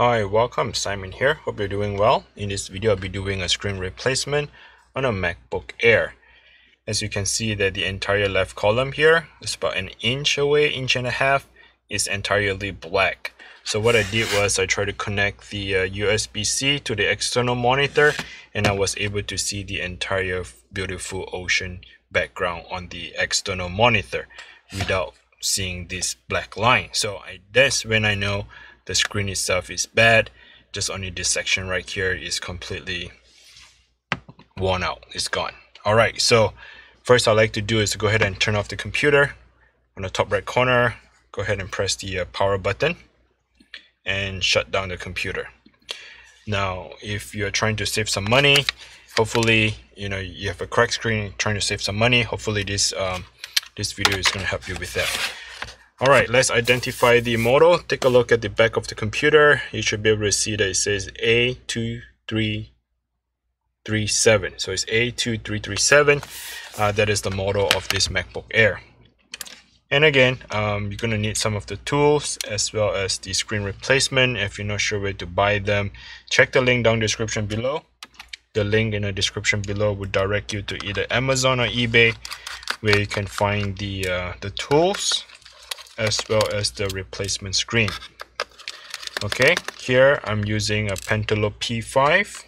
Hi, welcome. Simon here. Hope you're doing well. In this video, I'll be doing a screen replacement on a MacBook Air. As you can see that the entire left column here is about an inch away, inch and a half, is entirely black. So what I did was I tried to connect the USB-C to the external monitor, and I was able to see the entire beautiful ocean background on the external monitor without seeing this black line. So that's when I know the screen itself is bad. Just only this section right here is completely worn out. It's gone. Alright, so first I like to do is to go ahead and turn off the computer. On the top right corner, go ahead and press the power button and shut down the computer. Now, if you're trying to save some money, hopefully, you have a cracked screen, trying to save some money, hopefully this video is going to help you with that. Alright, let's identify the model. Take a look at the back of the computer. You should be able to see that it says A2337. So it's A2337. That is the model of this MacBook Air. And again, you're going to need some of the tools as well as the screen replacement. If you're not sure where to buy them, check the link down in the description below. The link in the description below will direct you to either Amazon or eBay, where you can find the tools as well as the replacement screen. Okay, here I'm using a Pentalope P5,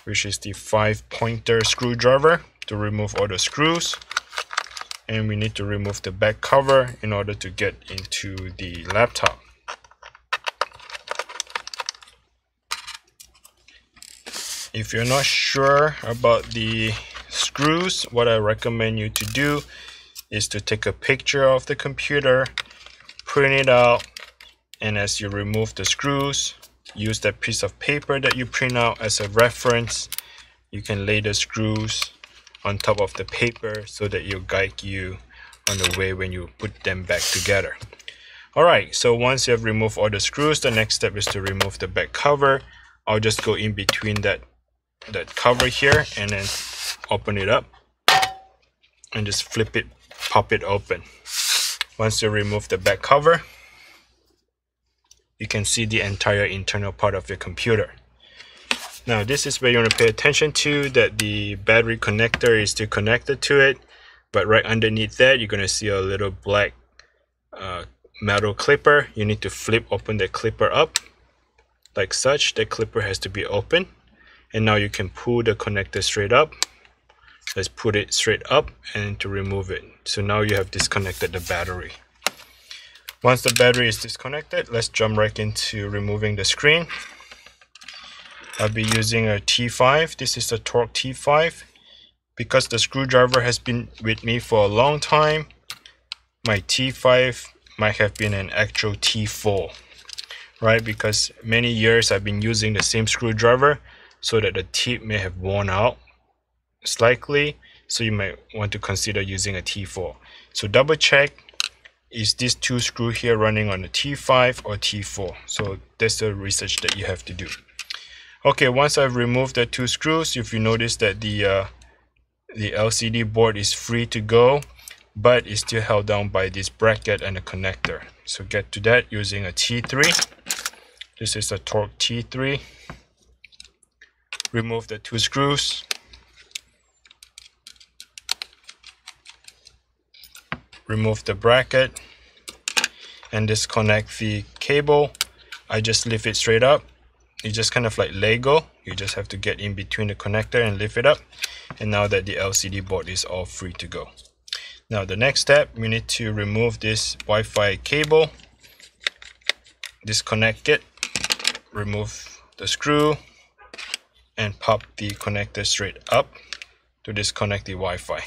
which is the 5-pointer screwdriver to remove all the screws. And we need to remove the back cover in order to get into the laptop. If you're not sure about the screws, what I recommend you to do is to take a picture of the computer, print it out, and as you remove the screws, use that piece of paper that you print out as a reference. You can lay the screws on top of the paper so that it'll guide you on the way when you put them back together. Alright, so once you have removed all the screws, the next step is to remove the back cover. I'll just go in between that cover here and then open it up and just flip it, pop it open. Once you remove the back cover, you can see the entire internal part of your computer. Now this is where you want to pay attention to, that the battery connector is still connected to it, but right underneath that you're going to see a little black metal clipper. You need to flip open the clipper up like such. The clipper has to be open, and now you can pull the connector straight up. Let's put it straight up and to remove it. So now you have disconnected the battery. Once the battery is disconnected, let's jump right into removing the screen. I'll be using a T5. This is a Torx T5. Because the screwdriver has been with me for a long time, my T5 might have been an actual T4, right? Because many years I've been using the same screwdriver, so that the tip may have worn out slightly, so you might want to consider using a T4. So double check, is this two screw here running on a T5 or T4? So that's the research that you have to do. Okay, once I've removed the two screws, if you notice that the LCD board is free to go, but it's still held down by this bracket and a connector. So get to that using a T3. This is a Torx T3. Remove the two screws. Remove the bracket and disconnect the cable. I just lift it straight up. It's just kind of like Lego. You just have to get in between the connector and lift it up. And now that the LCD board is all free to go. Now the next step, we need to remove this Wi-Fi cable. Disconnect it. Remove the screw and pop the connector straight up to disconnect the Wi-Fi.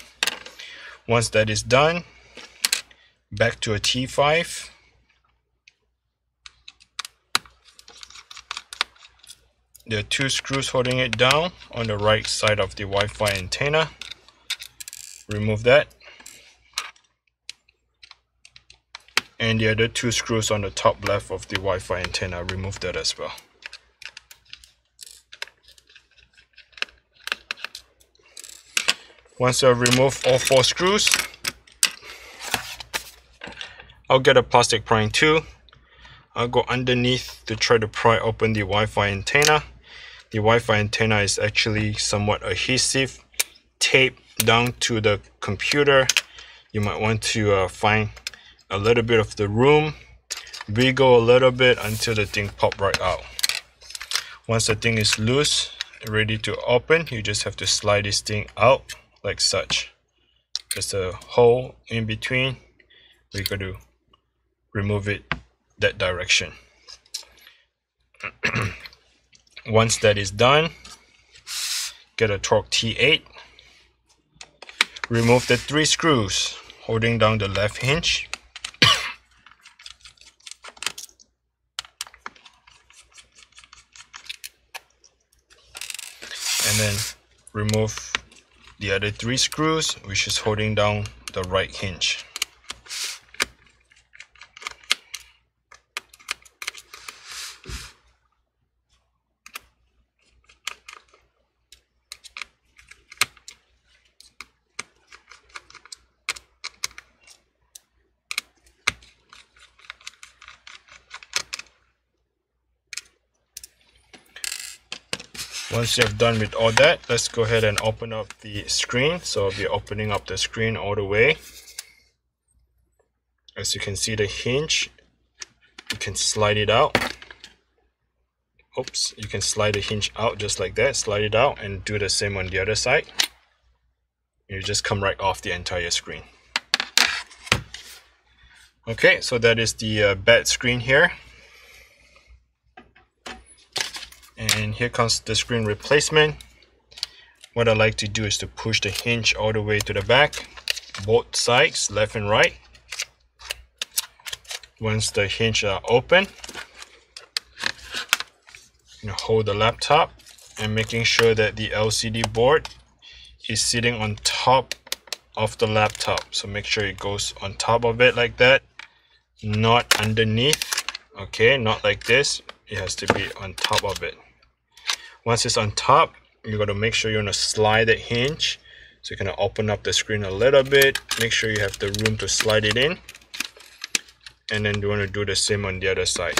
Once that is done, back to a T5. There are two screws holding it down on the right side of the Wi-Fi antenna. Remove that. And the other two screws on the top left of the Wi-Fi antenna, remove that as well. Once I've removed all four screws, I'll get a plastic prying tool. I'll go underneath to try to pry open the Wi-Fi antenna. The Wi-Fi antenna is actually somewhat adhesive, tape down to the computer. You might want to find a little bit of the room, wiggle a little bit until the thing pop right out. Once the thing is loose, ready to open, you just have to slide this thing out like such. There's a hole in between. We got to remove it that direction. Once that is done, get a Torx T8. Remove the 3 screws holding down the left hinge. And then remove the other 3 screws, which is holding down the right hinge. Once you have done with all that, let's go ahead and open up the screen. So I'll be opening up the screen all the way. As you can see, the hinge, you can slide it out. Oops, you can slide the hinge out just like that. Slide it out and do the same on the other side. You just come right off the entire screen. Okay, so that is the bad screen here. And here comes the screen replacement. What I like to do is to push the hinge all the way to the back, both sides, left and right. Once the hinge are open, you hold the laptop and making sure that the LCD board is sitting on top of the laptop. So make sure it goes on top of it like that, not underneath. Okay, not like this. It has to be on top of it. Once it's on top, you're going to make sure you're going to slide the hinge. So you're going to open up the screen a little bit. Make sure you have the room to slide it in. And then you want to do the same on the other side.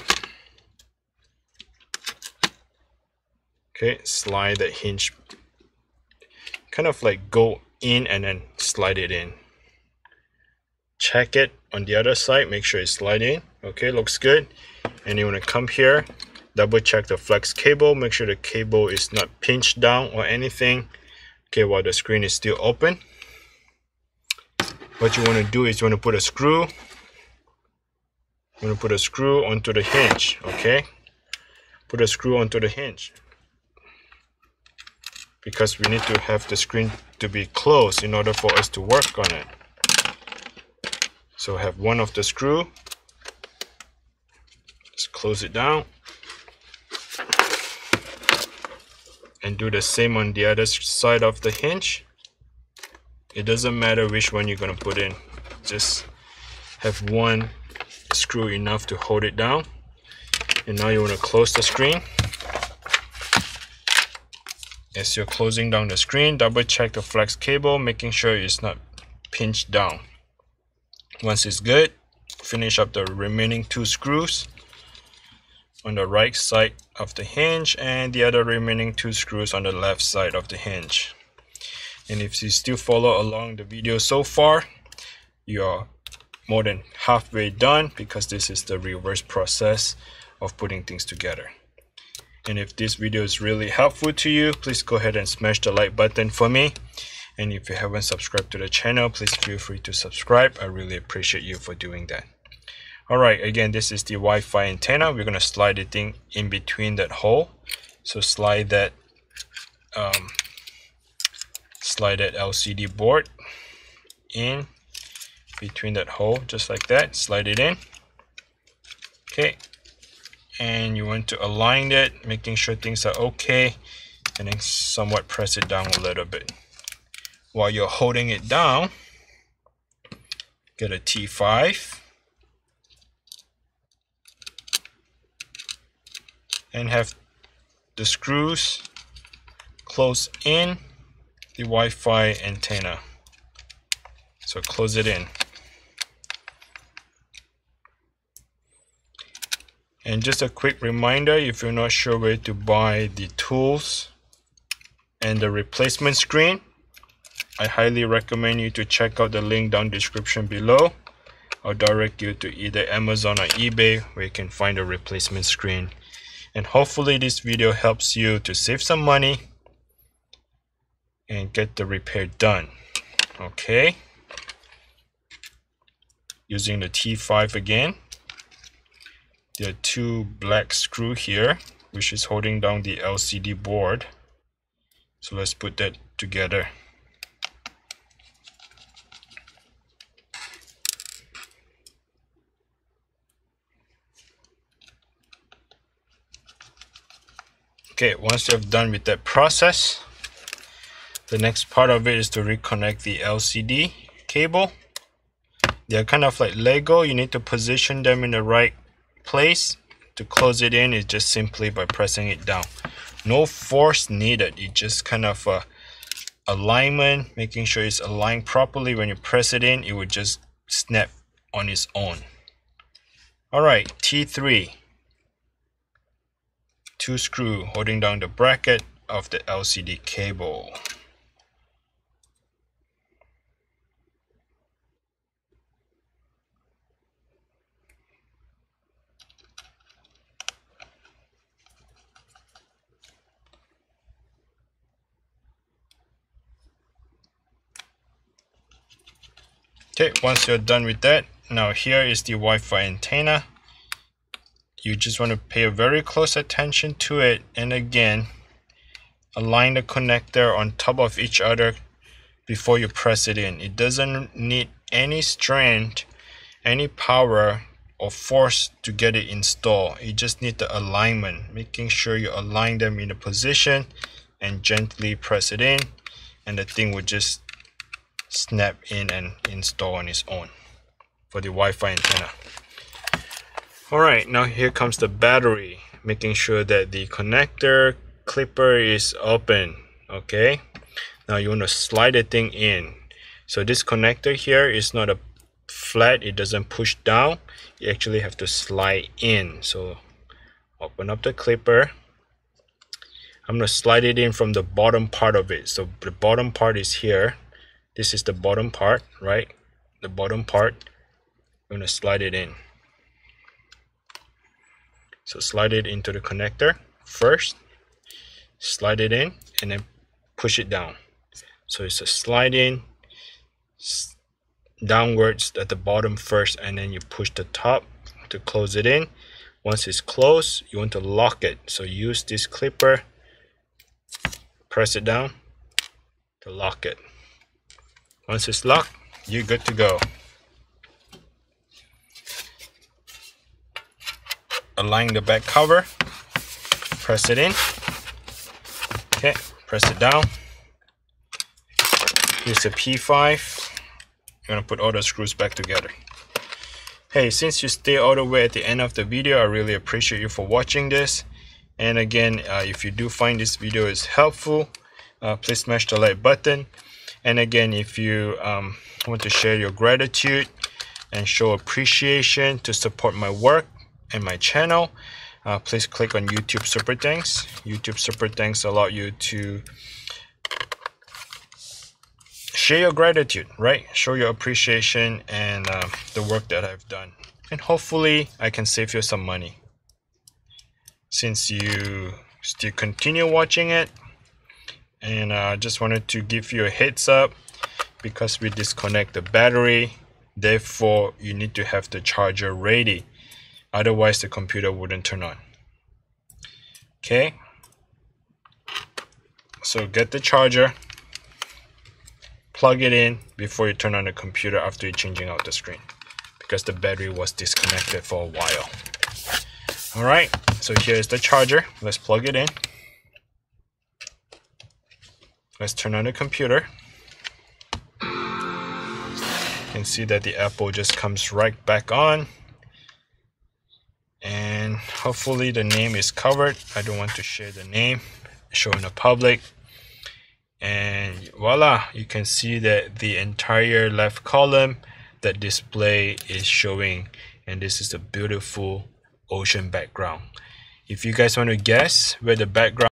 Okay, slide the hinge. Kind of like go in and then slide it in. Check it on the other side. Make sure it's slide in. Okay, looks good. And you want to come here. Double check the flex cable, make sure the cable is not pinched down or anything. Okay, while the screen is still open. What you want to do is you want to put a screw. You want to put a screw onto the hinge, okay? Put a screw onto the hinge. Because we need to have the screen to be closed in order for us to work on it. So have one of the screw. Just close it down. And do the same on the other side of the hinge. It doesn't matter which one you're going to put in. Just have one screw enough to hold it down. And now you want to close the screen. As you're closing down the screen, double check the flex cable, making sure it's not pinched down. Once it's good, finish up the remaining 2 screws on the right side of the hinge and the other remaining 2 screws on the left side of the hinge. And if you still follow along the video so far, you're more than halfway done, because this is the reverse process of putting things together. And if this video is really helpful to you, please go ahead and smash the like button for me. And if you haven't subscribed to the channel, please feel free to subscribe. I really appreciate you for doing that. Alright, again, this is the Wi-Fi antenna. We're going to slide the thing in between that hole. So slide that LCD board in between that hole, just like that. Slide it in. Okay. And you want to align it, making sure things are okay, and then somewhat press it down a little bit. While you're holding it down, get a T5. And have the screws close in the Wi-Fi antenna. So close it in. And just a quick reminder, if you're not sure where to buy the tools and the replacement screen, I highly recommend you to check out the link down description below. I'll direct you to either Amazon or eBay where you can find a replacement screen. And hopefully this video helps you to save some money and get the repair done. Okay. Using the T5 again. There are two black screws here, which is holding down the LCD board. So let's put that together. Okay, once you've done with that process, the next part of it is to reconnect the LCD cable. They're kind of like Lego. You need to position them in the right place. To close it in is just simply by pressing it down. No force needed. It's just kind of alignment, making sure it's aligned properly. When you press it in, it would just snap on its own. Alright, T3. Two screws holding down the bracket of the LCD cable. Okay, once you're done with that, now here is the Wi-Fi antenna. You just want to pay very close attention to it, and again, align the connector on top of each other before you press it in. It doesn't need any strength, any power or force to get it installed. You just need the alignment, making sure you align them in a position and gently press it in, and the thing will just snap in and install on its own for the Wi-Fi antenna. Alright, now here comes the battery, making sure that the connector clipper is open. Okay, now you want to slide the thing in. So this connector here is not a flat, it doesn't push down, you actually have to slide in. So open up the clipper. I'm going to slide it in from the bottom part of it. So the bottom part is here. This is the bottom part, right? The bottom part. I'm going to slide it in. So slide it into the connector first. Slide it in and then push it down. So it's a slide in downwards at the bottom first, and then you push the top to close it in. Once it's closed, you want to lock it. So use this clipper, press it down to lock it. Once it's locked, you're good to go. Align the back cover, press it in. Okay, press it down. Here's a P5. You're gonna put all the screws back together. Hey, since you stay all the way at the end of the video, I really appreciate you for watching this. And again, if you do find this video is helpful, please smash the like button. And again, if you want to share your gratitude and show appreciation to support my work and my channel, please click on YouTube Super Thanks. YouTube Super Thanks allow you to share your gratitude, right? Show your appreciation and the work that I've done. And hopefully I can save you some money. Since you still continue watching it, and I just wanted to give you a heads up, because we disconnect the battery, therefore you need to have the charger ready, otherwise the computer wouldn't turn on. Okay, so get the charger, plug it in before you turn on the computer after you're changing out the screen, because the battery was disconnected for a while. Alright, so here's the charger. Let's plug it in. Let's turn on the computer. You can see that the Apple just comes right back on. And hopefully the name is covered. I don't want to share the name, show in the public. And voila, you can see that the entire left column, that display is showing. And this is a beautiful ocean background. If you guys want to guess where the background